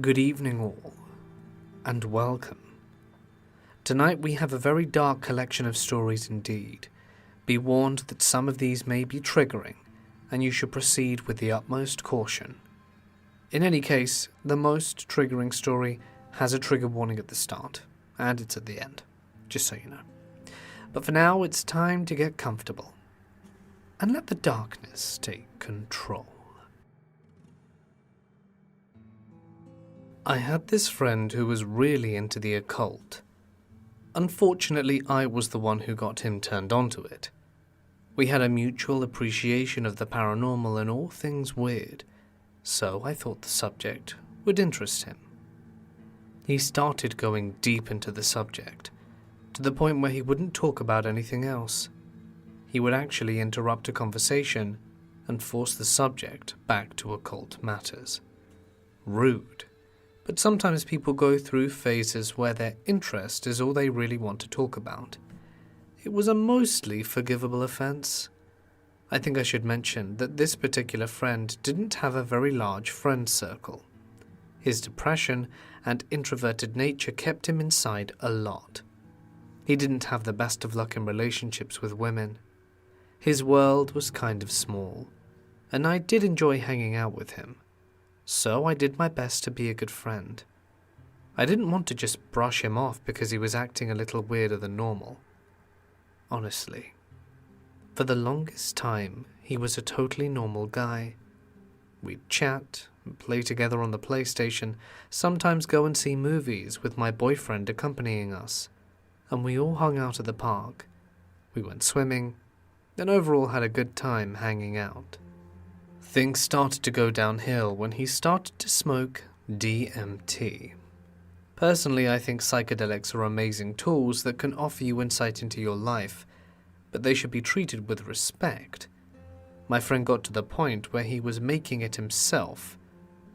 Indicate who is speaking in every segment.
Speaker 1: Good evening all, and welcome. Tonight we have a very dark collection of stories indeed. Be warned that some of these may be triggering, and you should proceed with the utmost caution. In any case, the most triggering story has a trigger warning at the start, and it's at the end, just so you know. But for now, it's time to get comfortable, and let the darkness take control. I had this friend who was really into the occult. Unfortunately, I was the one who got him turned onto it. We had a mutual appreciation of the paranormal and all things weird, so I thought the subject would interest him. He started going deep into the subject, to the point where he wouldn't talk about anything else. He would actually interrupt a conversation and force the subject back to occult matters. Rude. But sometimes people go through phases where their interest is all they really want to talk about. It was a mostly forgivable offense. I think I should mention that this particular friend didn't have a very large friend circle. His depression and introverted nature kept him inside a lot. He didn't have the best of luck in relationships with women. His world was kind of small, and I did enjoy hanging out with him. So I did my best to be a good friend. I didn't want to just brush him off because he was acting a little weirder than normal. Honestly, for the longest time, he was a totally normal guy. We'd chat, play together on the PlayStation, sometimes go and see movies with my boyfriend accompanying us, and we all hung out at the park. We went swimming, and overall had a good time hanging out. Things started to go downhill when he started to smoke DMT. Personally, I think psychedelics are amazing tools that can offer you insight into your life, but they should be treated with respect. My friend got to the point where he was making it himself.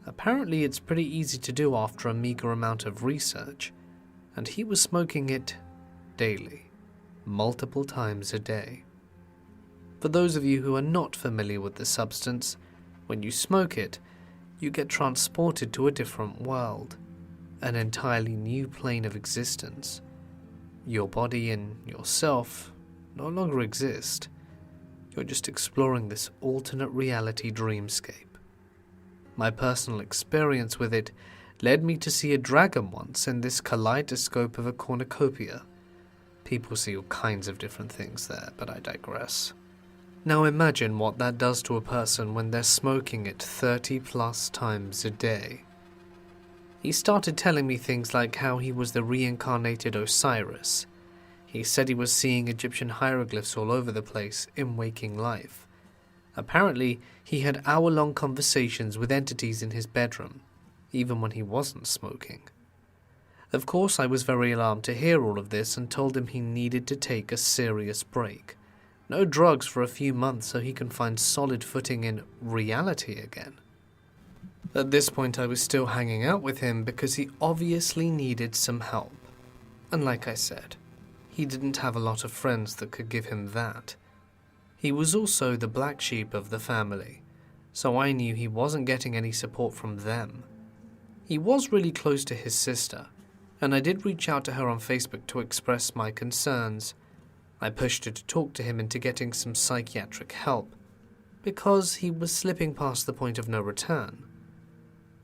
Speaker 1: Apparently, it's pretty easy to do after a meager amount of research, and he was smoking it daily, multiple times a day. For those of you who are not familiar with the substance, when you smoke it, you get transported to a different world, an entirely new plane of existence. Your body and yourself no longer exist. You're just exploring this alternate reality dreamscape. My personal experience with it led me to see a dragon once in this kaleidoscope of a cornucopia. People see all kinds of different things there, but I digress. Now imagine what that does to a person when they're smoking it 30 plus times a day. He started telling me things like how he was the reincarnated Osiris. He said he was seeing Egyptian hieroglyphs all over the place in waking life. Apparently, he had hour-long conversations with entities in his bedroom, even when he wasn't smoking. Of course, I was very alarmed to hear all of this and told him he needed to take a serious break. No drugs for a few months so he can find solid footing in reality again. At this point I was still hanging out with him because he obviously needed some help. And like I said, he didn't have a lot of friends that could give him that. He was also the black sheep of the family, so I knew he wasn't getting any support from them. He was really close to his sister, and I did reach out to her on Facebook to express my concerns. I pushed her to talk to him into getting some psychiatric help, because he was slipping past the point of no return.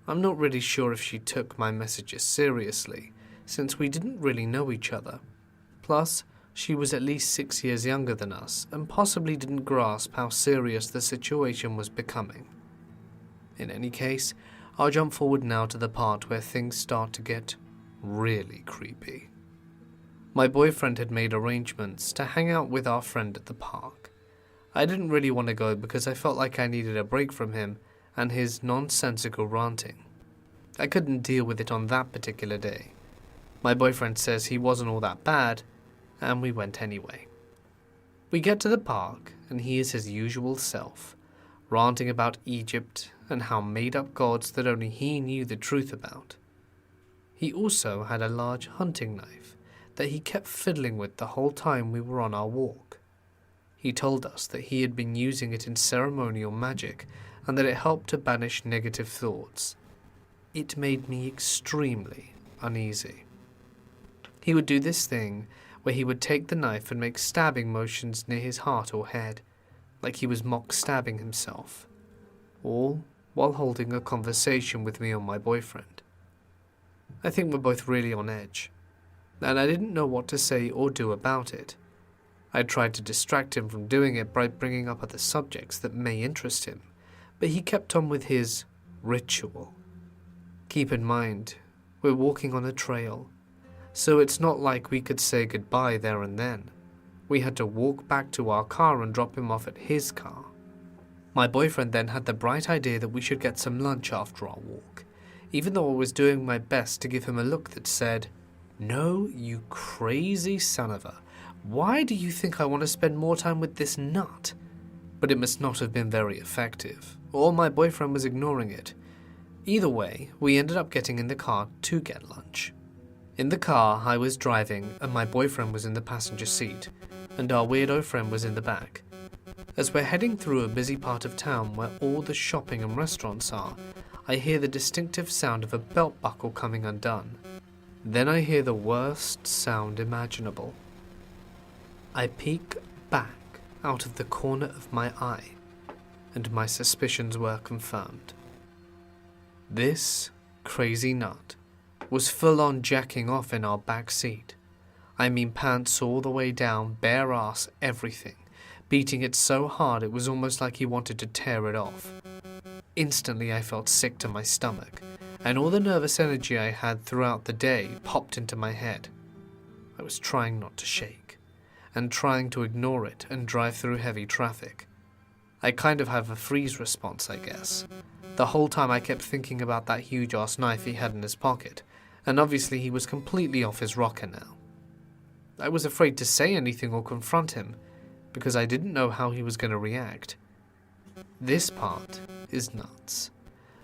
Speaker 1: I'm not really sure if she took my messages seriously, since we didn't really know each other. Plus, she was at least 6 years younger than us, and possibly didn't grasp how serious the situation was becoming. In any case, I'll jump forward now to the part where things start to get really creepy. My boyfriend had made arrangements to hang out with our friend at the park. I didn't really want to go because I felt like I needed a break from him and his nonsensical ranting. I couldn't deal with it on that particular day. My boyfriend says he wasn't all that bad, and we went anyway. We get to the park, and he is his usual self, ranting about Egypt and how made-up gods that only he knew the truth about. He also had a large hunting knife that he kept fiddling with the whole time we were on our walk. He told us that he had been using it in ceremonial magic and that it helped to banish negative thoughts. It made me extremely uneasy. He would do this thing where he would take the knife and make stabbing motions near his heart or head, like he was mock stabbing himself, all while holding a conversation with me or my boyfriend. I think we're both really on edge, and I didn't know what to say or do about it. I tried to distract him from doing it by bringing up other subjects that may interest him, but he kept on with his ritual. Keep in mind, we're walking on a trail, so it's not like we could say goodbye there and then. We had to walk back to our car and drop him off at his car. My boyfriend then had the bright idea that we should get some lunch after our walk, even though I was doing my best to give him a look that said, "No, you crazy son of a, why do you think I want to spend more time with this nut?" But it must not have been very effective, or my boyfriend was ignoring it. Either way, we ended up getting in the car to get lunch. In the car, I was driving and my boyfriend was in the passenger seat, and our weirdo friend was in the back. As we're heading through a busy part of town where all the shopping and restaurants are, I hear the distinctive sound of a belt buckle coming undone. Then I hear the worst sound imaginable. I peek back out of the corner of my eye, and my suspicions were confirmed. This crazy nut was full-on jacking off in our back seat. I mean pants all the way down, bare ass, everything, beating it so hard it was almost like he wanted to tear it off. Instantly I felt sick to my stomach, and all the nervous energy I had throughout the day popped into my head. I was trying not to shake, and trying to ignore it and drive through heavy traffic. I kind of have a freeze response, I guess. The whole time I kept thinking about that huge-ass knife he had in his pocket, and obviously he was completely off his rocker now. I was afraid to say anything or confront him, because I didn't know how he was going to react. This part is nuts.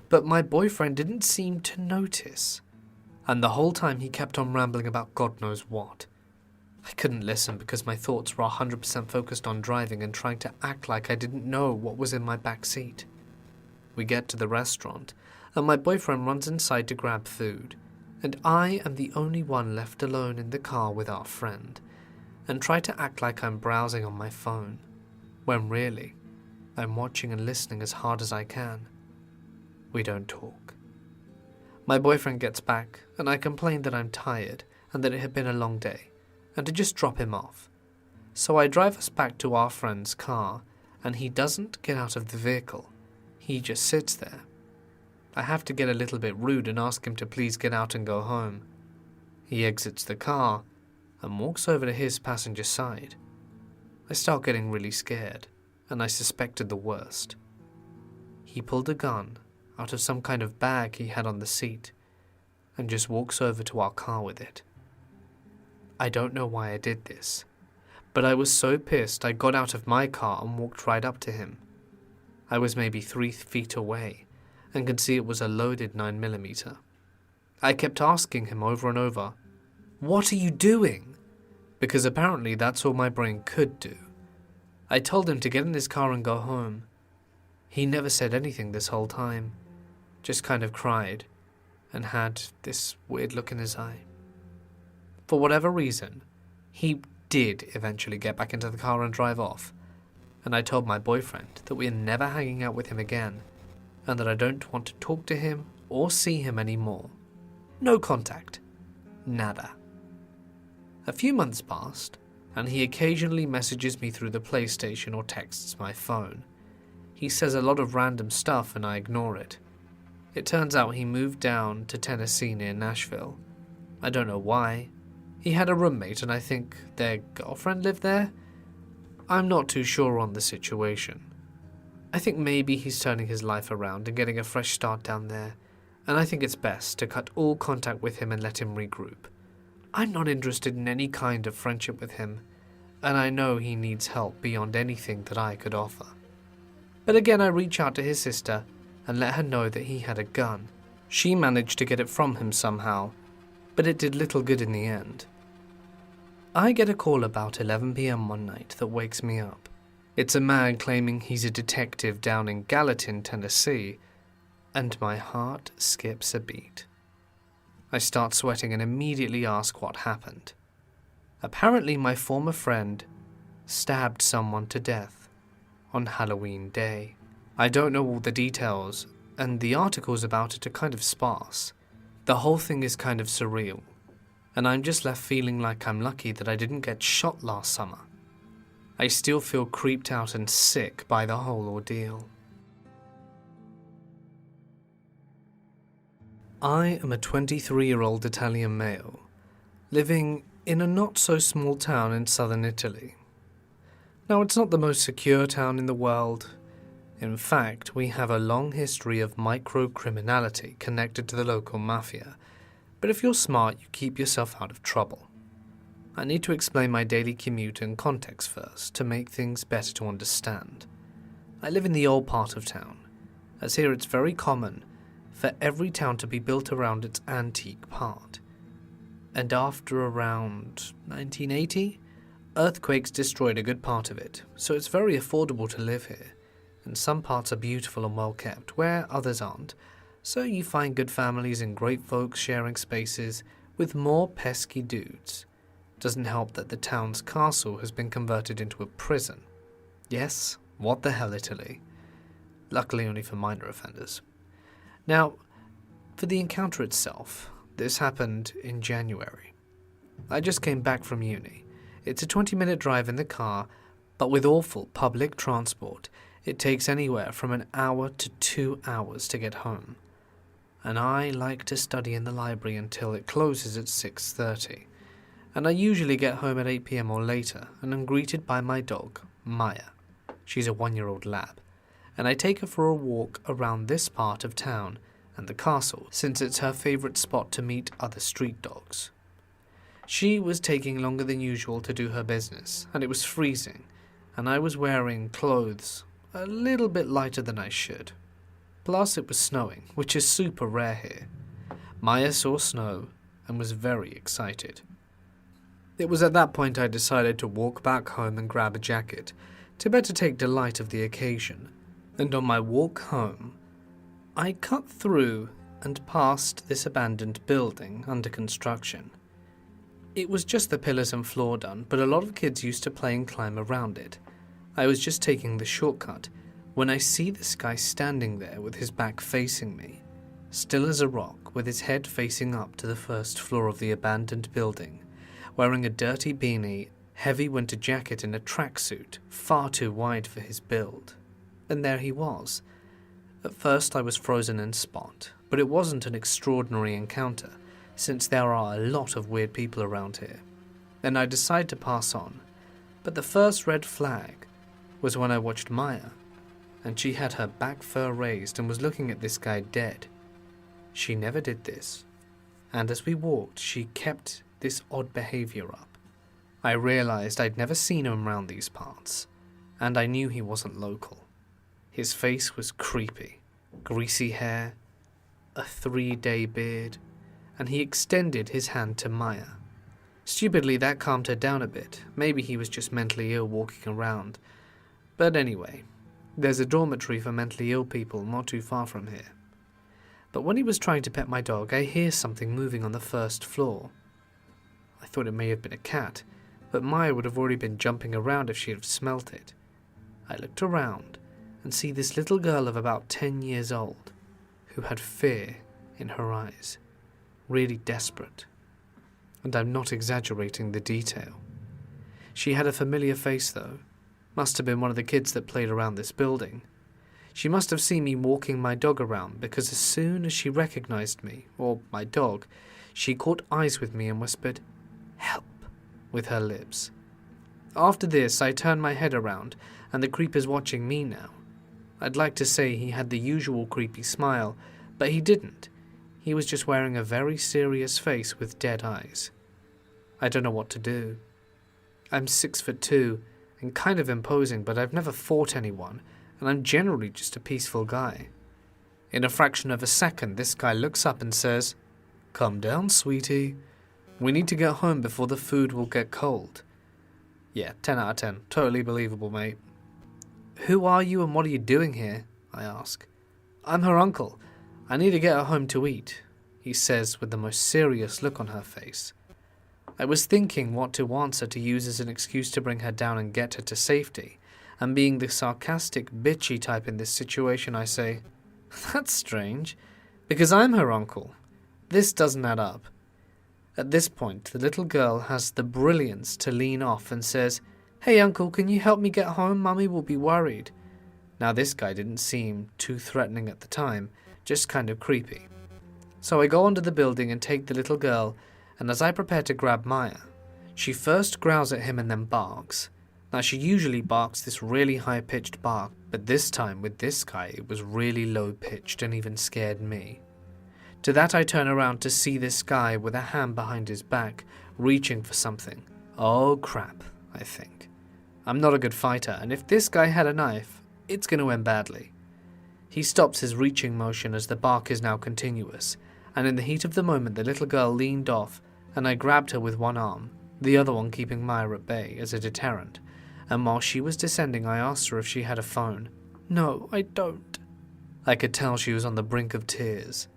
Speaker 1: But my boyfriend didn't seem to notice, and the whole time he kept on rambling about God knows what. I couldn't listen because my thoughts were 100% focused on driving and trying to act like I didn't know what was in my back seat. We get to the restaurant, and my boyfriend runs inside to grab food, and I am the only one left alone in the car with our friend, and try to act like I'm browsing on my phone, when really, I'm watching and listening as hard as I can. We don't talk. My boyfriend gets back, and I complain that I'm tired, and that it had been a long day, and to just drop him off. So I drive us back to our friend's car, and he doesn't get out of the vehicle. He just sits there. I have to get a little bit rude and ask him to please get out and go home. He exits the car and walks over to his passenger side. I start getting really scared, and I suspected the worst. He pulled a gun out of some kind of bag he had on the seat and just walks over to our car with it. I don't know why I did this, but I was so pissed I got out of my car and walked right up to him. I was maybe 3 feet away and could see it was a loaded 9mm. I kept asking him over and over, "What are you doing?" Because apparently that's all my brain could do. I told him to get in his car and go home. He never said anything this whole time, just kind of cried and had this weird look in his eye. For whatever reason, he did eventually get back into the car and drive off, and I told my boyfriend that we are never hanging out with him again, and that I don't want to talk to him or see him anymore. No contact. Nada. A few months passed, and he occasionally messages me through the PlayStation or texts my phone. He says a lot of random stuff and I ignore it. It turns out he moved down to Tennessee near Nashville. I don't know why. He had a roommate and I think their girlfriend lived there. I'm not too sure on the situation. I think maybe he's turning his life around and getting a fresh start down there, and I think it's best to cut all contact with him and let him regroup. I'm not interested in any kind of friendship with him, and I know he needs help beyond anything that I could offer. But again, I reach out to his sister and let her know that he had a gun. She managed to get it from him somehow, but it did little good in the end. I get a call about 11 p.m. one night that wakes me up. It's a man claiming he's a detective down in Gallatin, Tennessee, and my heart skips a beat. I start sweating and immediately ask what happened. Apparently, my former friend stabbed someone to death on Halloween Day. I don't know all the details, and the articles about it are kind of sparse. The whole thing is kind of surreal, and I'm just left feeling like I'm lucky that I didn't get shot last summer. I still feel creeped out and sick by the whole ordeal. I am a 23-year-old Italian male, living in a not-so-small town in southern Italy. Now, it's not the most secure town in the world. In fact, we have a long history of micro-criminality connected to the local mafia, but if you're smart, you keep yourself out of trouble. I need to explain my daily commute and context first to make things better to understand. I live in the old part of town, as here it's very common for every town to be built around its antique part. And after around 1980, earthquakes destroyed a good part of it, so it's very affordable to live here. And some parts are beautiful and well kept, where others aren't, so you find good families and great folks sharing spaces with more pesky dudes. Doesn't help that the town's castle has been converted into a prison. Yes, what the hell, Italy. Luckily only for minor offenders. Now, for the encounter itself, this happened in January. I just came back from uni. It's a 20-minute drive in the car, but with awful public transport, it takes anywhere from an hour to 2 hours to get home. And I like to study in the library until it closes at 6:30. And I usually get home at 8 p.m. or later, and I'm greeted by my dog, Maya. She's a 1-year-old lab, and I take her for a walk around this part of town and the castle, since it's her favourite spot to meet other street dogs. She was taking longer than usual to do her business, and it was freezing, and I was wearing clothes a little bit lighter than I should. Plus it was snowing, which is super rare here. Maya saw snow and was very excited. It was at that point I decided to walk back home and grab a jacket, to better take delight of the occasion. And on my walk home, I cut through and past this abandoned building under construction. It was just the pillars and floor done, but a lot of kids used to play and climb around it. I was just taking the shortcut when I see this guy standing there with his back facing me, still as a rock, with his head facing up to the first floor of the abandoned building, wearing a dirty beanie, heavy winter jacket and a tracksuit far too wide for his build. And there he was. At first I was frozen in spot, but it wasn't an extraordinary encounter, since there are a lot of weird people around here. And I decided to pass on. But the first red flag was when I watched Maya, and she had her back fur raised and was looking at this guy dead. She never did this, and as we walked, she kept this odd behavior up. I realized I'd never seen him around these parts, and I knew he wasn't local. His face was creepy, greasy hair, a 3-day beard, and he extended his hand to Maya. Stupidly, that calmed her down a bit. Maybe he was just mentally ill walking around. But anyway, there's a dormitory for mentally ill people not too far from here. But when he was trying to pet my dog, I hear something moving on the first floor. I thought it may have been a cat, but Maya would have already been jumping around if she'd have smelt it. I looked around and see this little girl of about 10 years old, who had fear in her eyes, really desperate. And I'm not exaggerating the detail. She had a familiar face though. Must have been one of the kids that played around this building. She must have seen me walking my dog around, because as soon as she recognized me, or my dog, she caught eyes with me and whispered, "Help," with her lips. After this, I turned my head around, and the creeper's watching me now. I'd like to say he had the usual creepy smile, but he didn't. He was just wearing a very serious face with dead eyes. I don't know what to do. I'm 6'2" and kind of imposing, but I've never fought anyone, and I'm generally just a peaceful guy. In a fraction of a second, this guy looks up and says, "Calm down, sweetie. We need to get home before the food will get cold." Yeah, 10 out of 10. Totally believable, mate. "Who are you and what are you doing here?" I ask. "I'm her uncle. "I need to get her home to eat," he says with the most serious look on her face. I was thinking what to answer to use as an excuse to bring her down and get her to safety, and being the sarcastic, bitchy type in this situation, I say, "That's strange, because I'm her uncle. This doesn't add up." At this point, the little girl has the brilliance to lean off and says, "Hey uncle, can you help me get home? Mummy will be worried." Now this guy didn't seem too threatening at the time, just kind of creepy. So I go onto the building and take the little girl, and as I prepare to grab Maya, she first growls at him and then barks. Now she usually barks this really high-pitched bark, but this time with this guy it was really low-pitched and even scared me. To that I turn around to see this guy with a hand behind his back, reaching for something. Oh crap, I think. I'm not a good fighter, and if this guy had a knife, it's going to end badly. He stops his reaching motion as the bark is now continuous, and in the heat of the moment the little girl leaned off, and I grabbed her with one arm, the other one keeping Maya at bay as a deterrent, and while she was descending I asked her if she had a phone. "No, I don't." I could tell she was on the brink of tears.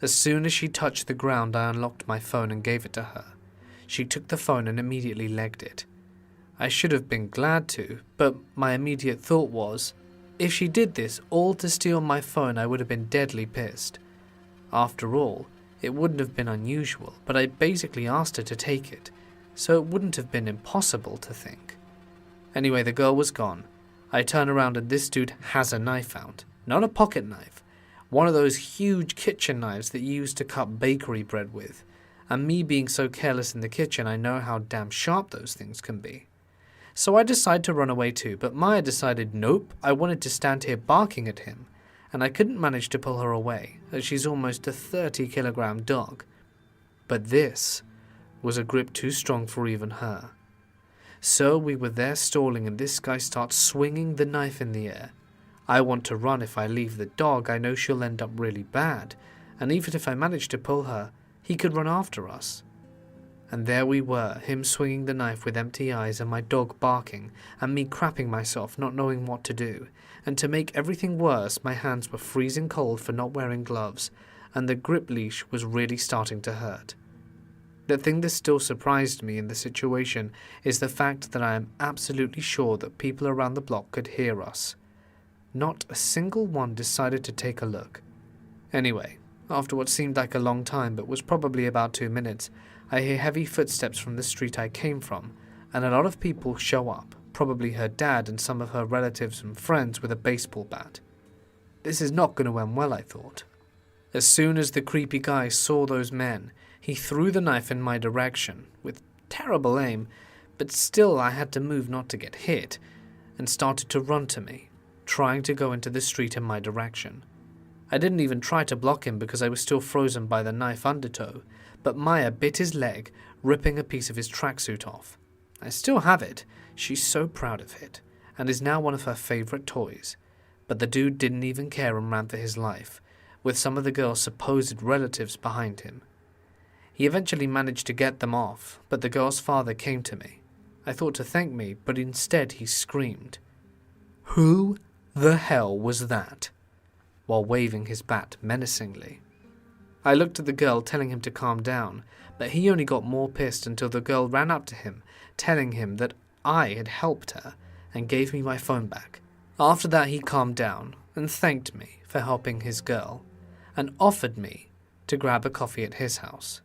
Speaker 1: As soon as she touched the ground I unlocked my phone and gave it to her. She took the phone and immediately legged it. I should have been glad to, but my immediate thought was, if she did this all to steal my phone I would have been deadly pissed. After all, it wouldn't have been unusual, but I basically asked her to take it, so it wouldn't have been impossible to think. Anyway, the girl was gone. I turn around and this dude has a knife out. Not a pocket knife. One of those huge kitchen knives that you use to cut bakery bread with. And me being so careless in the kitchen, I know how damn sharp those things can be. So I decide to run away too, but Maya decided nope, I wanted to stand here barking at him, and I couldn't manage to pull her away, as she's almost a 30-kilogram dog. But this was a grip too strong for even her. So we were there stalling and this guy starts swinging the knife in the air. I want to run. If I leave the dog, I know she'll end up really bad, and even if I manage to pull her, he could run after us. And there we were, him swinging the knife with empty eyes and my dog barking, and me crapping myself not knowing what to do. And to make everything worse, my hands were freezing cold for not wearing gloves, and the grip leash was really starting to hurt. The thing that still surprised me in the situation is the fact that I am absolutely sure that people around the block could hear us. Not a single one decided to take a look. Anyway, after what seemed like a long time but was probably about 2 minutes, I hear heavy footsteps from the street I came from, and a lot of people show up, probably her dad and some of her relatives and friends with a baseball bat. This is not going to end well, I thought. As soon as the creepy guy saw those men, he threw the knife in my direction, with terrible aim, but still I had to move not to get hit, and started to run to me, trying to go into the street in my direction. I didn't even try to block him because I was still frozen by the knife undertow, but Maya bit his leg, ripping a piece of his tracksuit off. I still have it. She's so proud of it, and is now one of her favorite toys. But the dude didn't even care and ran for his life, with some of the girl's supposed relatives behind him. He eventually managed to get them off, but the girl's father came to me. I thought to thank me, but instead he screamed, "Who the hell was that?" while waving his bat menacingly. I looked at the girl telling him to calm down, but he only got more pissed until the girl ran up to him, telling him that I had helped her and gave me my phone back. After that he calmed down and thanked me for helping his girl and offered me to grab a coffee at his house.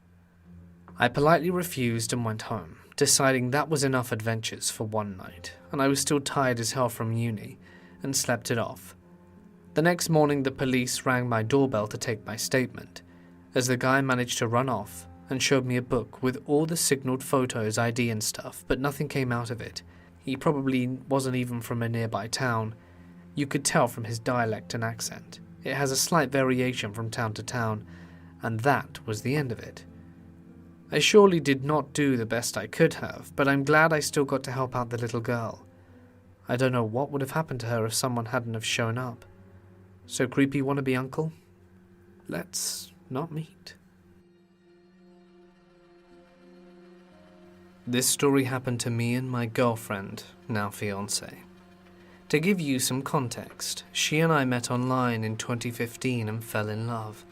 Speaker 1: I politely refused and went home, deciding that was enough adventures for one night, and I was still tired as hell from uni and slept it off. The next morning the police rang my doorbell to take my statement, as the guy managed to run off and showed me a book with all the signaled photos, ID and stuff, but nothing came out of it. He probably wasn't even from a nearby town. You could tell from his dialect and accent. It has a slight variation from town to town, and that was the end of it. I surely did not do the best I could have, but I'm glad I still got to help out the little girl. I don't know what would have happened to her if someone hadn't have shown up. So creepy wannabe uncle? Let's not meet. This story happened to me and my girlfriend, now fiancé. To give you some context, she and I met online in 2015 and fell in love.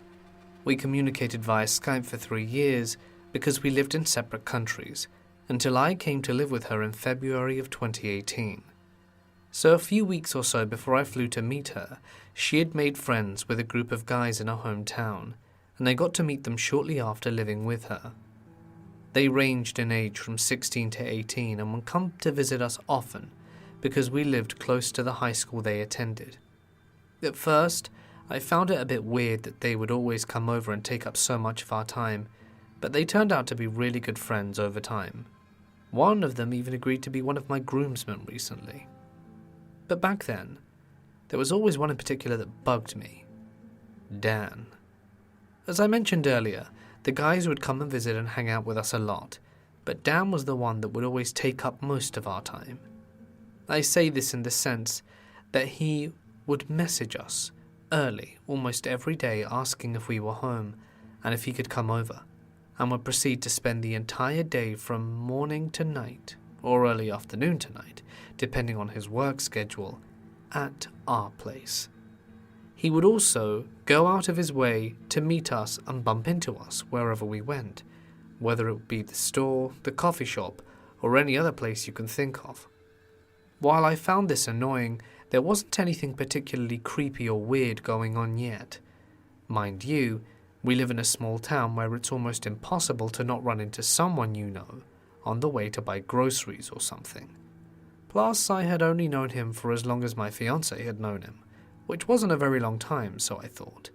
Speaker 1: We communicated via Skype for 3 years because we lived in separate countries, until I came to live with her in February of 2018. So a few weeks or so before I flew to meet her, she had made friends with a group of guys in her hometown, and I got to meet them shortly after living with her. They ranged in age from 16 to 18 and would come to visit us often because we lived close to the high school they attended. At first, I found it a bit weird that they would always come over and take up so much of our time, but they turned out to be really good friends over time. One of them even agreed to be one of my groomsmen recently. But back then, there was always one in particular that bugged me. Dan. As I mentioned earlier, the guys would come and visit and hang out with us a lot, but Dan was the one that would always take up most of our time. I say this in the sense that he would message us early almost every day asking if we were home and if he could come over, and would proceed to spend the entire day from morning to night, or early afternoon to night, depending on his work schedule, at our place. He would also go out of his way to meet us and bump into us wherever we went, whether it would be the store, the coffee shop, or any other place you can think of. While I found this annoying, there wasn't anything particularly creepy or weird going on yet. Mind you, we live in a small town where it's almost impossible to not run into someone you know on the way to buy groceries or something. Plus, I had only known him for as long as my fiancée had known him, which wasn't a very long time, so I thought.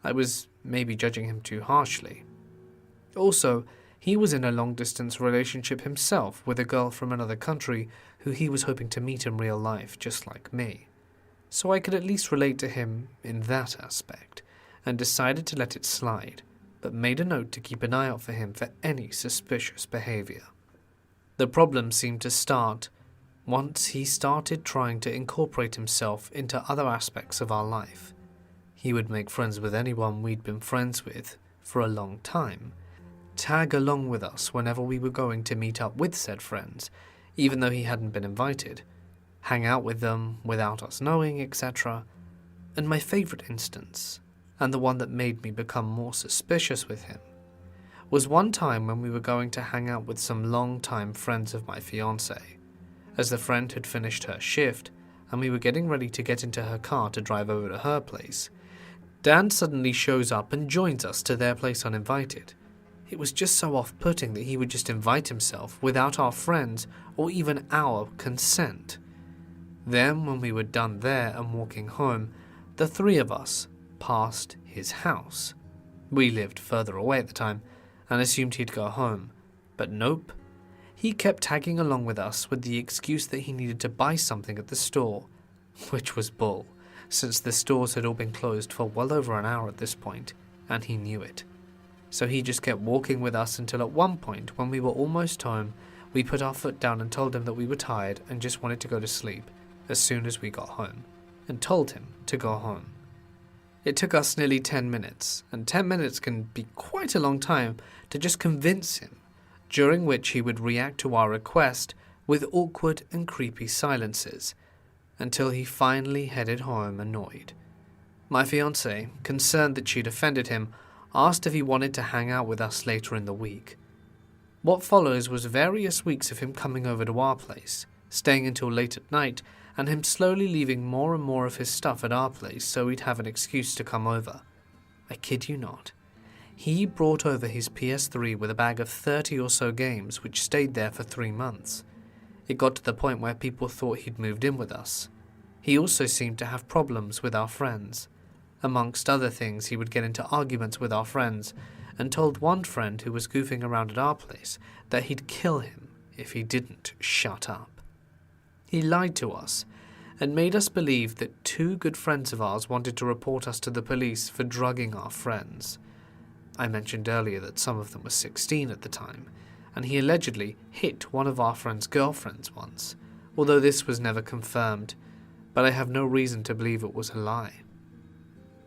Speaker 1: I was maybe judging him too harshly. Also, he was in a long-distance relationship himself with a girl from another country who he was hoping to meet in real life, just like me. So I could at least relate to him in that aspect, and decided to let it slide, but made a note to keep an eye out for him for any suspicious behavior. The problem seemed to start once he started trying to incorporate himself into other aspects of our life. He would make friends with anyone we'd been friends with for a long time, tag along with us whenever we were going to meet up with said friends, even though he hadn't been invited, hang out with them without us knowing, etc. And my favourite instance, and the one that made me become more suspicious with him, was one time when we were going to hang out with some long-time friends of my fiancée. As the friend had finished her shift, and we were getting ready to get into her car to drive over to her place, Dan suddenly shows up and joins us to their place uninvited. It was just so off-putting that he would just invite himself without our friends or even our consent. Then, when we were done there and walking home, the three of us passed his house. We lived further away at the time and assumed he'd go home, but nope. He kept tagging along with us with the excuse that he needed to buy something at the store, which was bull, since the stores had all been closed for well over an hour at this point, and he knew it. So he just kept walking with us until at one point, when we were almost home, we put our foot down and told him that we were tired and just wanted to go to sleep as soon as we got home, and told him to go home. It took us nearly 10 minutes, and 10 minutes can be quite a long time to just convince him, during which he would react to our request with awkward and creepy silences, until he finally headed home annoyed. My fiancée, concerned that she'd offended him, asked if he wanted to hang out with us later in the week. What follows was various weeks of him coming over to our place, staying until late at night, and him slowly leaving more and more of his stuff at our place so we'd have an excuse to come over. I kid you not. He brought over his PS3 with a bag of 30 or so games which stayed there for 3 months. It got to the point where people thought he'd moved in with us. He also seemed to have problems with our friends. Amongst other things, he would get into arguments with our friends and told one friend who was goofing around at our place that he'd kill him if he didn't shut up. He lied to us and made us believe that 2 good friends of ours wanted to report us to the police for drugging our friends. I mentioned earlier that some of them were 16 at the time, and he allegedly hit one of our friends' girlfriends once, although this was never confirmed, but I have no reason to believe it was a lie.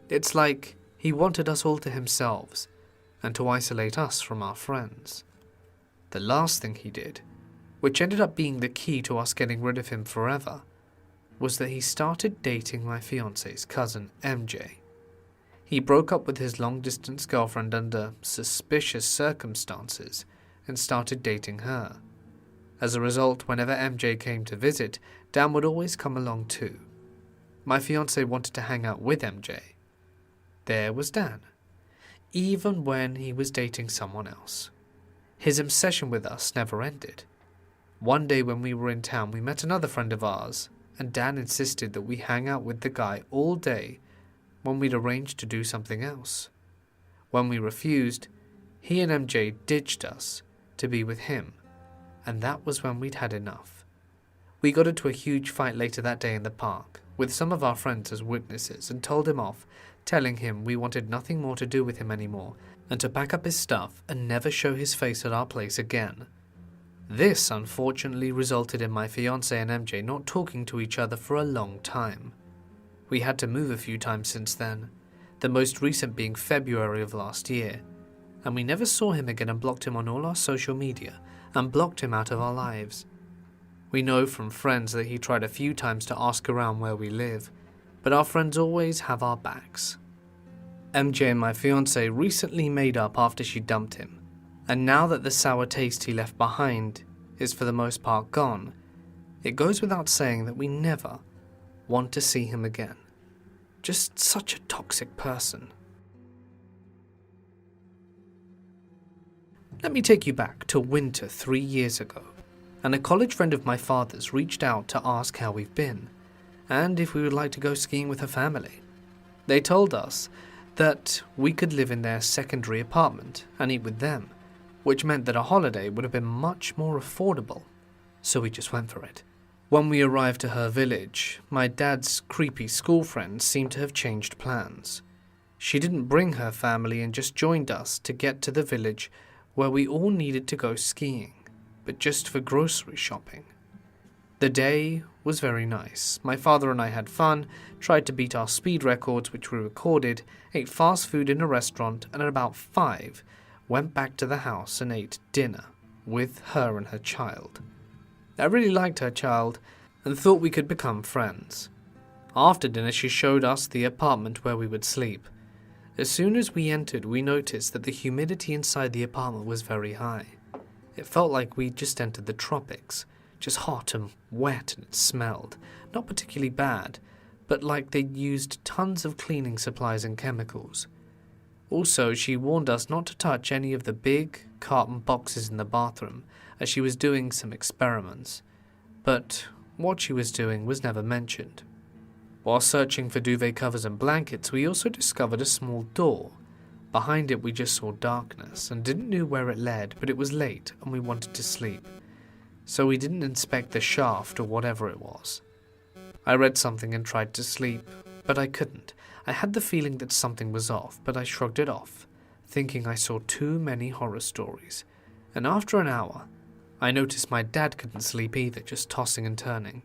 Speaker 1: It's like he wanted us all to himself, and to isolate us from our friends. The last thing he did, which ended up being the key to us getting rid of him forever, was that he started dating my fiance's cousin, MJ. He broke up with his long-distance girlfriend under suspicious circumstances and started dating her. As a result, whenever MJ came to visit, Dan would always come along too. My fiance wanted to hang out with MJ. There was Dan, even when he was dating someone else. His obsession with us never ended. One day when we were in town, we met another friend of ours, and Dan insisted that we hang out with the guy all day when we'd arranged to do something else. When we refused, he and MJ ditched us to be with him, and that was when we'd had enough. We got into a huge fight later that day in the park, with some of our friends as witnesses, and told him off, telling him we wanted nothing more to do with him anymore, and to pack up his stuff and never show his face at our place again. This unfortunately resulted in my fiancé and MJ not talking to each other for a long time. We had to move a few times since then, the most recent being February of last year, and we never saw him again and blocked him on all our social media and blocked him out of our lives. We know from friends that he tried a few times to ask around where we live, but our friends always have our backs. MJ and my fiancé recently made up after she dumped him, and now that the sour taste he left behind is for the most part gone, it goes without saying that we never want to see him again. Just such a toxic person. Let me take you back to winter 3 years ago, and a college friend of my father's reached out to ask how we've been, and if we would like to go skiing with her family. They told us that we could live in their secondary apartment and eat with them, which meant that a holiday would have been much more affordable, so we just went for it. When we arrived to her village, my dad's creepy school friend seemed to have changed plans. She didn't bring her family and just joined us to get to the village where we all needed to go skiing, but just for grocery shopping. The day was very nice. My father and I had fun, tried to beat our speed records which we recorded, ate fast food in a restaurant, and at about 5, went back to the house and ate dinner with her and her child. I really liked her child and thought we could become friends. After dinner, she showed us the apartment where we would sleep. As soon as we entered, we noticed that the humidity inside the apartment was very high. It felt like we'd just entered the tropics, just hot and wet, and it smelled. Not particularly bad, but like they'd used tons of cleaning supplies and chemicals. Also, she warned us not to touch any of the big carton boxes in the bathroom, as she was doing some experiments. But what she was doing was never mentioned. While searching for duvet covers and blankets, we also discovered a small door. Behind it we just saw darkness and didn't know where it led, but it was late and we wanted to sleep. So we didn't inspect the shaft or whatever it was. I read something and tried to sleep, but I couldn't. I had the feeling that something was off, but I shrugged it off, thinking I saw too many horror stories. And after an hour, I noticed my dad couldn't sleep either, just tossing and turning.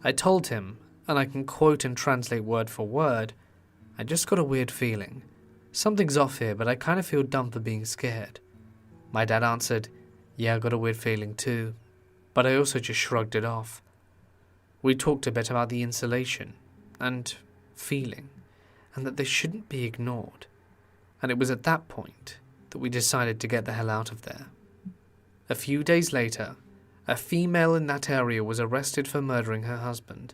Speaker 1: I told him, and I can quote and translate word for word, I just got a weird feeling. Something's off here, but I kind of feel dumb for being scared. My dad answered, yeah, I got a weird feeling too, but I also just shrugged it off. We talked a bit about the insulation and feeling, and that they shouldn't be ignored, and it was at that point that we decided to get the hell out of there. A few days later, a female in that area was arrested for murdering her husband,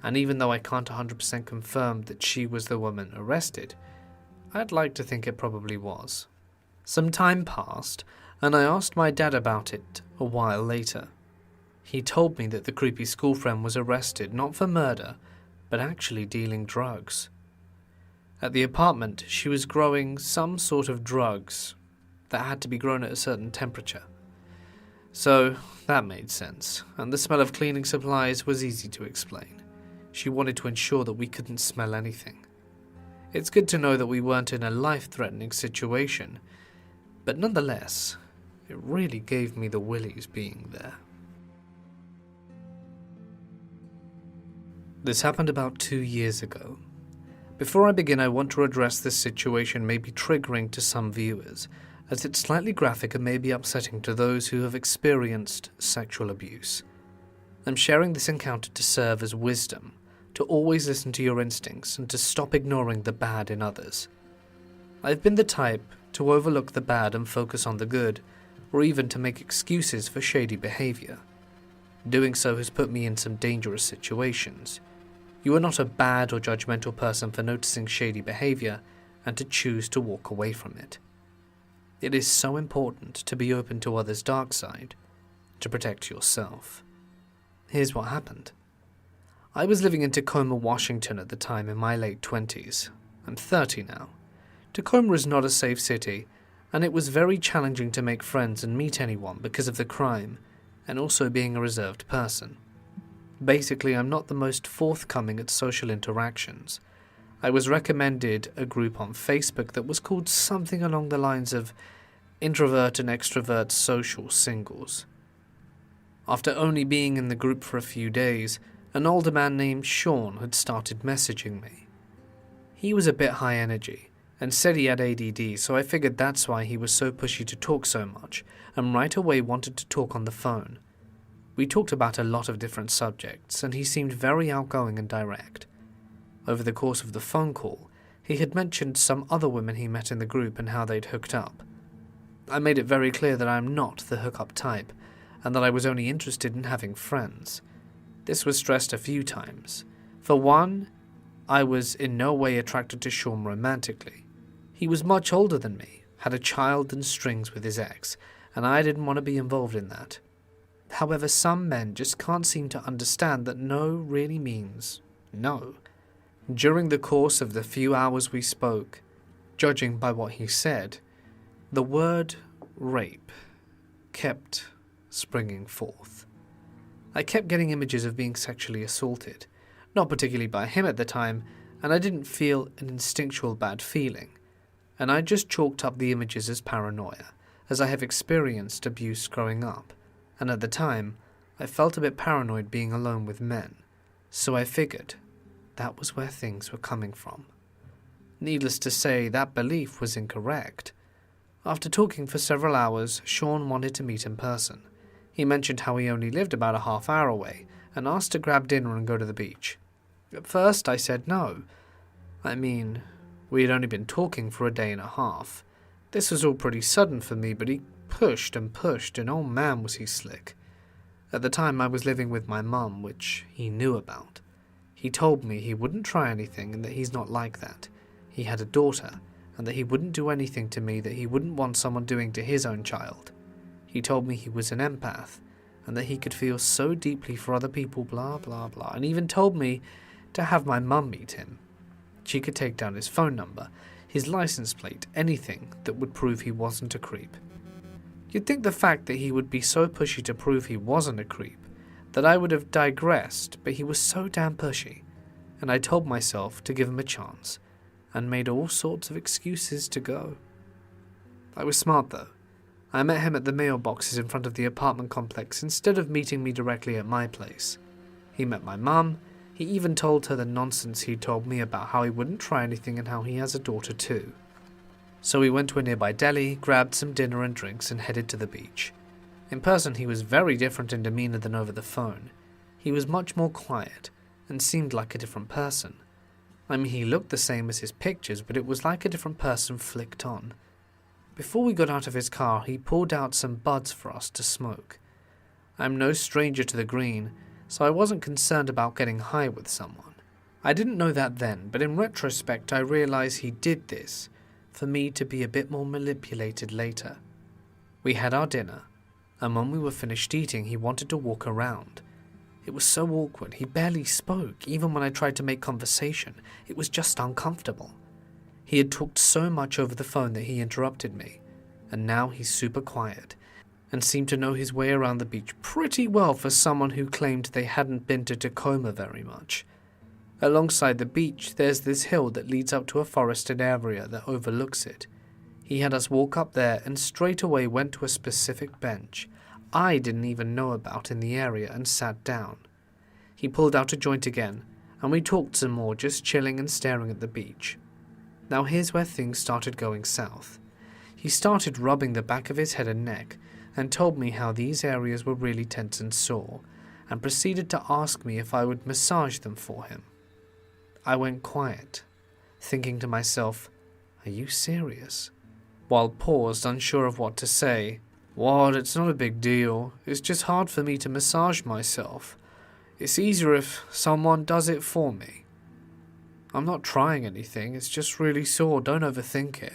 Speaker 1: and even though I can't 100% confirm that she was the woman arrested, I'd like to think it probably was. Some time passed, and I asked my dad about it a while later. He told me that the creepy school friend was arrested not for murder, but actually dealing drugs. At the apartment, she was growing some sort of drugs that had to be grown at a certain temperature. So that made sense, and the smell of cleaning supplies was easy to explain. She wanted to ensure that we couldn't smell anything. It's good to know that we weren't in a life-threatening situation, but nonetheless, it really gave me the willies being there. This happened about 2 years ago. Before I begin, I want to address this situation may be triggering to some viewers, as it's slightly graphic and may be upsetting to those who have experienced sexual abuse. I'm sharing this encounter to serve as wisdom, to always listen to your instincts and to stop ignoring the bad in others. I've been the type to overlook the bad and focus on the good, or even to make excuses for shady behavior. Doing so has put me in some dangerous situations. You are not a bad or judgmental person for noticing shady behavior and to choose to walk away from it. It is so important to be open to others' dark side, to protect yourself. Here's what happened. I was living in Tacoma, Washington at the time in my late 20s. I'm 30 now. Tacoma is not a safe city, and it was very challenging to make friends and meet anyone because of the crime, and also being a reserved person. Basically, I'm not the most forthcoming at social interactions. I was recommended a group on Facebook that was called something along the lines of Introvert and Extrovert Social Singles. After only being in the group for a few days, an older man named Sean had started messaging me. He was a bit high energy, and said he had ADD, so I figured that's why he was so pushy to talk so much, and right away wanted to talk on the phone. We talked about a lot of different subjects, and he seemed very outgoing and direct. Over the course of the phone call, he had mentioned some other women he met in the group and how they'd hooked up. I made it very clear that I am not the hookup type, and that I was only interested in having friends. This was stressed a few times. For one, I was in no way attracted to Sean romantically. He was much older than me, had a child and strings with his ex, and I didn't want to be involved in that. However, some men just can't seem to understand that no really means no. During the course of the few hours we spoke, judging by what he said, the word rape kept springing forth. I kept getting images of being sexually assaulted, not particularly by him at the time, and I didn't feel an instinctual bad feeling. And I just chalked up the images as paranoia, as I have experienced abuse growing up, and at the time, I felt a bit paranoid being alone with men, so I figured that was where things were coming from. Needless to say, that belief was incorrect. After talking for several hours, Sean wanted to meet in person. He mentioned how he only lived about a half hour away, and asked to grab dinner and go to the beach. At first, I said no. We had only been talking for a day and a half. This was all pretty sudden for me, but he pushed, and oh man was he slick. At the time I was living with my mum, which he knew about. He told me he wouldn't try anything and that he's not like that. He had a daughter, and that he wouldn't do anything to me that he wouldn't want someone doing to his own child. He told me he was an empath, and that he could feel so deeply for other people, blah blah blah, and even told me to have my mum meet him. She could take down his phone number, his license plate, anything that would prove he wasn't a creep. You'd think the fact that he would be so pushy to prove he wasn't a creep, that I would have digressed, but he was so damn pushy, and I told myself to give him a chance, and made all sorts of excuses to go. I was smart though. I met him at the mailboxes in front of the apartment complex instead of meeting me directly at my place. He met my mum. He even told her the nonsense he'd told me about how he wouldn't try anything and how he has a daughter too. So we went to a nearby deli, grabbed some dinner and drinks, and headed to the beach. In person he was very different in demeanor than over the phone. He was much more quiet, and seemed like a different person. He looked the same as his pictures, but it was like a different person flicked on. Before we got out of his car, he pulled out some buds for us to smoke. I'm no stranger to the green, so I wasn't concerned about getting high with someone. I didn't know that then, but in retrospect I realized he did this for me to be a bit more manipulated later. We had our dinner, and when we were finished eating he wanted to walk around. It was so awkward, he barely spoke, even when I tried to make conversation. It was just uncomfortable. He had talked so much over the phone that he interrupted me, and now he's super quiet, and seemed to know his way around the beach pretty well for someone who claimed they hadn't been to Tacoma very much. Alongside the beach, there's this hill that leads up to a forested area that overlooks it. He had us walk up there and straight away went to a specific bench I didn't even know about in the area and sat down. He pulled out a joint again, and we talked some more, just chilling and staring at the beach. Now here's where things started going south. He started rubbing the back of his head and neck, and told me how these areas were really tense and sore, and proceeded to ask me if I would massage them for him. I went quiet, thinking to myself, "Are you serious?" While paused, unsure of what to say. "What? It's not a big deal. It's just hard for me to massage myself. It's easier if someone does it for me. I'm not trying anything, it's just really sore, don't overthink it."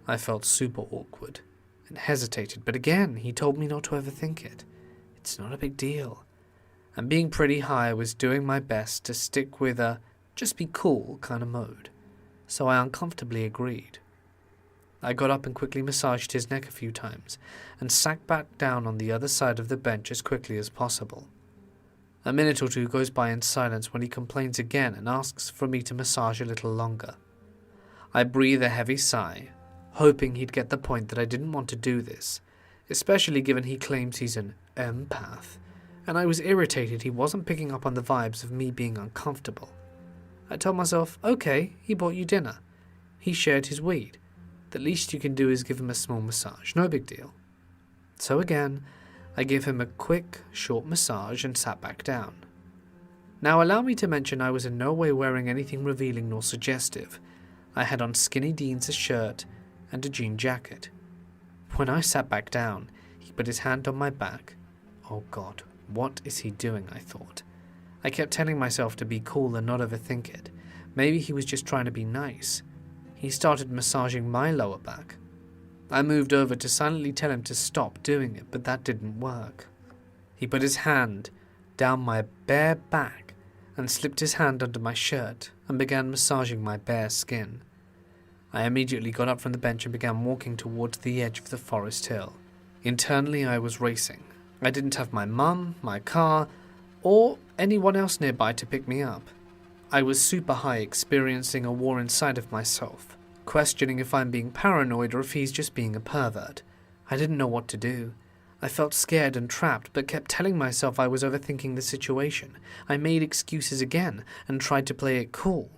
Speaker 1: I felt super awkward and hesitated, but again, he told me not to overthink it. It's not a big deal. And being pretty high, I was doing my best to stick with a just be cool kind of mode, so I uncomfortably agreed. I got up and quickly massaged his neck a few times, and sat back down on the other side of the bench as quickly as possible. A minute or two goes by in silence when he complains again and asks for me to massage a little longer. I breathe a heavy sigh, hoping he'd get the point that I didn't want to do this, especially given he claims he's an empath, and I was irritated he wasn't picking up on the vibes of me being uncomfortable. I told myself, okay, he bought you dinner. He shared his weed. The least you can do is give him a small massage, no big deal. So again, I gave him a quick, short massage and sat back down. Now allow me to mention I was in no way wearing anything revealing nor suggestive. I had on skinny jeans, shirt, and a jean jacket. When I sat back down, he put his hand on my back. Oh God, what is he doing, I thought. I kept telling myself to be cool and not overthink it. Maybe he was just trying to be nice. He started massaging my lower back. I moved over to silently tell him to stop doing it, but that didn't work. He put his hand down my bare back and slipped his hand under my shirt and began massaging my bare skin. I immediately got up from the bench and began walking towards the edge of the forest hill. Internally, I was racing. I didn't have my mum, my car, or anyone else nearby to pick me up. I was super high, experiencing a war inside of myself, questioning if I'm being paranoid or if he's just being a pervert. I didn't know what to do. I felt scared and trapped, but kept telling myself I was overthinking the situation. I made excuses again and tried to play it cool.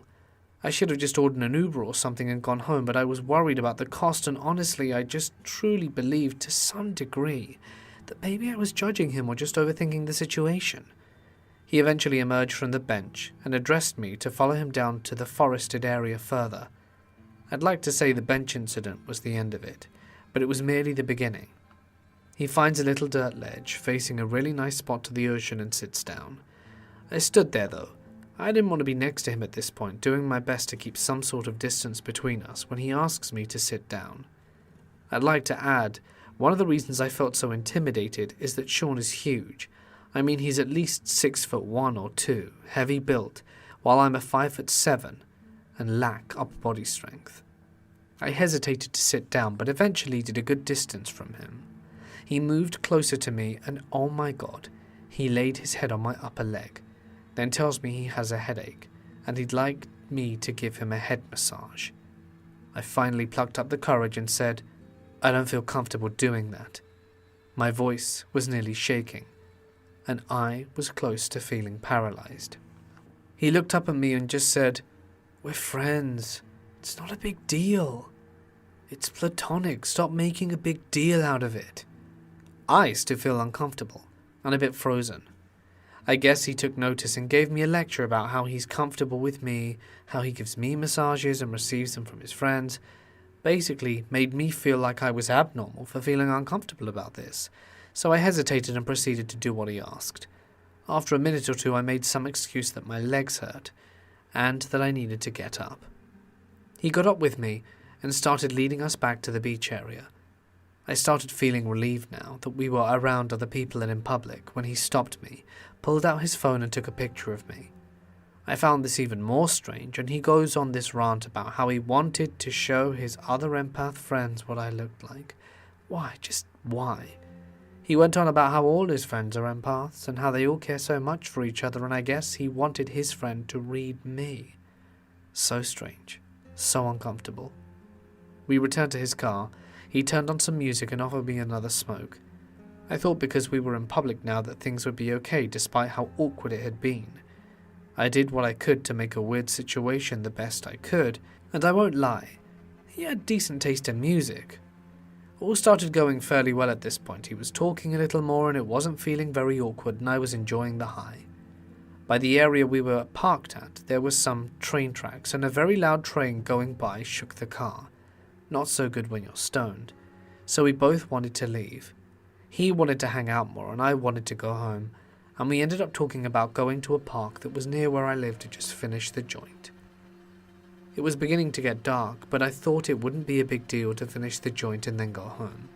Speaker 1: I should have just ordered an Uber or something and gone home, but I was worried about the cost, and honestly, I just truly believed to some degree that maybe I was judging him or just overthinking the situation. He eventually emerged from the bench and addressed me to follow him down to the forested area further. I'd like to say the bench incident was the end of it, but it was merely the beginning. He finds a little dirt ledge facing a really nice spot to the ocean and sits down. I stood there though. I didn't want to be next to him at this point, doing my best to keep some sort of distance between us when he asks me to sit down. I'd like to add, one of the reasons I felt so intimidated is that Sean is huge. I mean, he's at least 6'1" or 2", heavy built, while I'm a 5'7" and lack upper body strength. I hesitated to sit down, but eventually did a good distance from him. He moved closer to me, and oh my God, he laid his head on my upper leg, then tells me he has a headache, and he'd like me to give him a head massage. I finally plucked up the courage and said, "I don't feel comfortable doing that." My voice was nearly shaking, and I was close to feeling paralyzed. He looked up at me and just said, "We're friends. It's not a big deal. It's platonic. Stop making a big deal out of it." I still feel uncomfortable and a bit frozen. I guess he took notice and gave me a lecture about how he's comfortable with me, how he gives me massages and receives them from his friends. Basically made me feel like I was abnormal for feeling uncomfortable about this. So I hesitated and proceeded to do what he asked. After a minute or two, I made some excuse that my legs hurt and that I needed to get up. He got up with me and started leading us back to the beach area. I started feeling relieved now that we were around other people and in public when he stopped me, pulled out his phone and took a picture of me. I found this even more strange, and he goes on this rant about how he wanted to show his other empath friends what I looked like. Why? Just why? He went on about how all his friends are empaths and how they all care so much for each other, and I guess he wanted his friend to read me. So strange. So uncomfortable. We returned to his car. He turned on some music and offered me another smoke. I thought because we were in public now that things would be okay despite how awkward it had been. I did what I could to make a weird situation the best I could, and I won't lie, he had decent taste in music. All started going fairly well at this point. He was talking a little more and it wasn't feeling very awkward, and I was enjoying the high. By the area we were parked at, there was some train tracks, and a very loud train going by shook the car. Not so good when you're stoned. So we both wanted to leave. He wanted to hang out more and I wanted to go home, and we ended up talking about going to a park that was near where I lived to just finish the joint. It was beginning to get dark, but I thought it wouldn't be a big deal to finish the joint and then go home,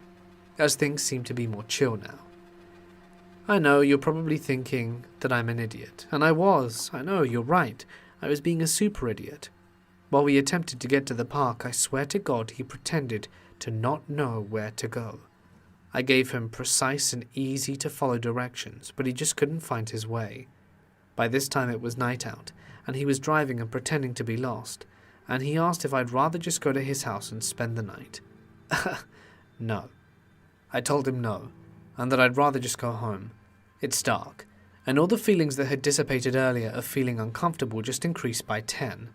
Speaker 1: as things seemed to be more chill now. I know you're probably thinking that I'm an idiot, and I was. I know, you're right. I was being a super idiot. While we attempted to get to the park, I swear to God he pretended to not know where to go. I gave him precise and easy to follow directions, but he just couldn't find his way. By this time it was night out, and he was driving and pretending to be lost, and he asked if I'd rather just go to his house and spend the night. No. I told him no, and that I'd rather just go home. It's dark, and all the feelings that had dissipated earlier of feeling uncomfortable just increased by 10.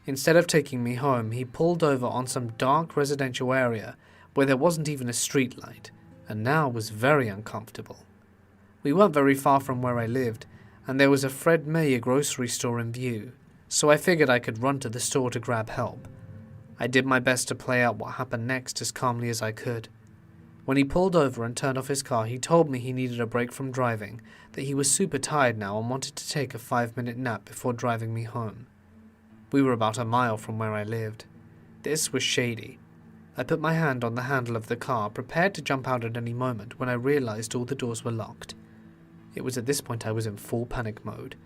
Speaker 1: Instead of taking me home, he pulled over on some dark residential area where there wasn't even a street light, and now was very uncomfortable. We weren't very far from where I lived, and there was a Fred Meyer grocery store in view, so I figured I could run to the store to grab help. I did my best to play out what happened next as calmly as I could. When he pulled over and turned off his car, he told me he needed a break from driving, that he was super tired now and wanted to take a 5-minute nap before driving me home. We were about a mile from where I lived. This was shady. I put my hand on the handle of the car, prepared to jump out at any moment, when I realized all the doors were locked. It was at this point I was in full panic mode.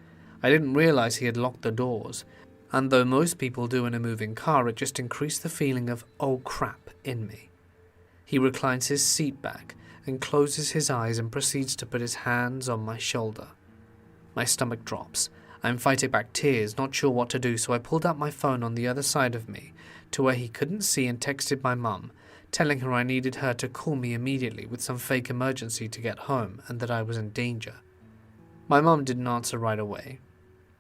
Speaker 1: I didn't realize he had locked the doors, and though most people do in a moving car, it just increased the feeling of "oh crap" in me. He reclines his seat back and closes his eyes and proceeds to put his hands on my shoulder. My stomach drops. I'm fighting back tears, not sure what to do, so I pulled out my phone on the other side of me to where he couldn't see and texted my mum, telling her I needed her to call me immediately with some fake emergency to get home and that I was in danger. My mum didn't answer right away.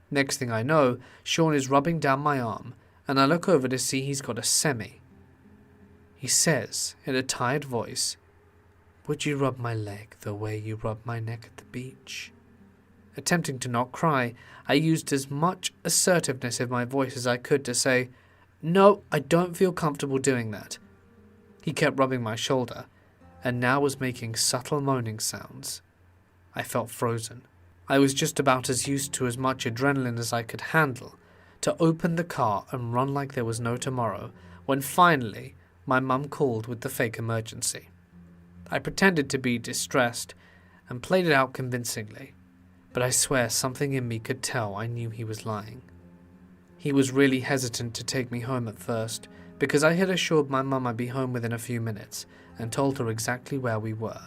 Speaker 1: Next thing I know, Sean is rubbing down my arm, and I look over to see he's got a semi. He says, in a tired voice, "Would you rub my leg the way you rub my neck at the beach?" Attempting to not cry, I used as much assertiveness in my voice as I could to say, "No, I don't feel comfortable doing that." He kept rubbing my shoulder, and now was making subtle moaning sounds. I felt frozen. I was just about as used to as much adrenaline as I could handle to open the car and run like there was no tomorrow, when finally my mum called with the fake emergency. I pretended to be distressed and played it out convincingly, but I swear something in me could tell I knew he was lying. He was really hesitant to take me home at first, because I had assured my mum I'd be home within a few minutes and told her exactly where we were.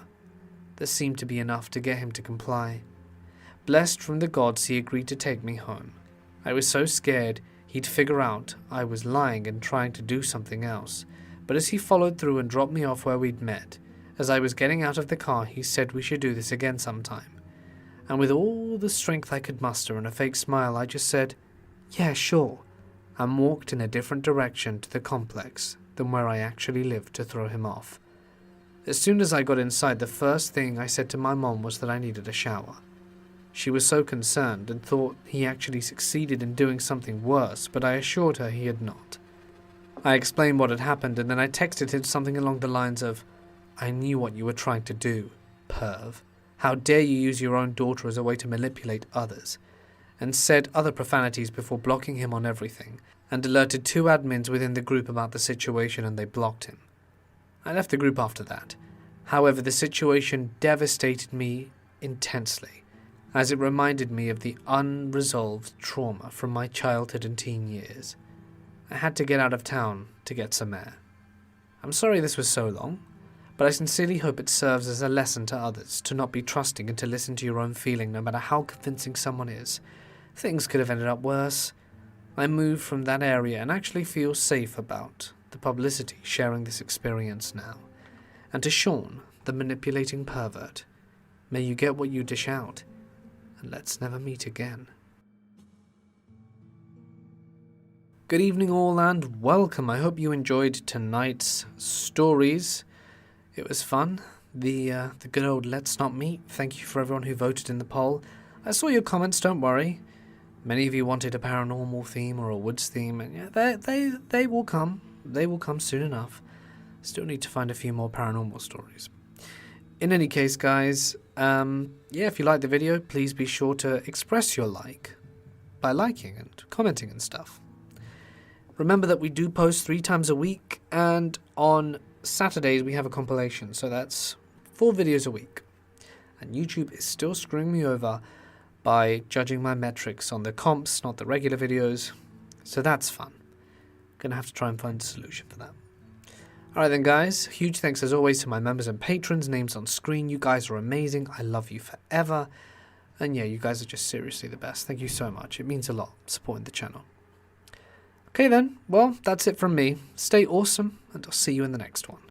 Speaker 1: This seemed to be enough to get him to comply. Blessed from the gods, he agreed to take me home. I was so scared he'd figure out I was lying and trying to do something else, but as he followed through and dropped me off where we'd met, as I was getting out of the car he said we should do this again sometime. And with all the strength I could muster and a fake smile, I just said, "Yeah, sure," and walked in a different direction to the complex than where I actually lived to throw him off. As soon as I got inside, the first thing I said to my mom was that I needed a shower. She was so concerned and thought he actually succeeded in doing something worse, but I assured her he had not. I explained what had happened, and then I texted him something along the lines of, "I knew what you were trying to do, perv. How dare you use your own daughter as a way to manipulate others," and said other profanities before blocking him on everything, and alerted 2 admins within the group about the situation, and they blocked him. I left the group after that. However, the situation devastated me intensely, as it reminded me of the unresolved trauma from my childhood and teen years. I had to get out of town to get some air. I'm sorry this was so long, but I sincerely hope it serves as a lesson to others to not be trusting and to listen to your own feeling no matter how convincing someone is. Things could have ended up worse. I moved from that area and actually feel safe about the publicity sharing this experience now. And to Sean, the manipulating pervert, may you get what you dish out, and let's never meet again. Good evening all and welcome. I hope you enjoyed tonight's stories. It was fun. The good old Let's Not Meet. Thank you for everyone who voted in the poll. I saw your comments, don't worry. Many of you wanted a paranormal theme or a woods theme, and yeah, they will come. They will come soon enough. Still need to find a few more paranormal stories. In any case, guys, if you like the video, please be sure to express your like by liking and commenting and stuff. Remember that we do post 3 times a week, and on Saturdays we have a compilation, so that's 4 videos a week. And YouTube is still screwing me over by judging my metrics on the comps, not the regular videos, so that's fun. Gonna have to try and find a solution for that. Alright then guys, huge thanks as always to my members and patrons, names on screen. You guys are amazing, I love you forever. And yeah, you guys are just seriously the best. Thank you so much, it means a lot supporting the channel. Okay then, well, that's it from me. Stay awesome, and I'll see you in the next one.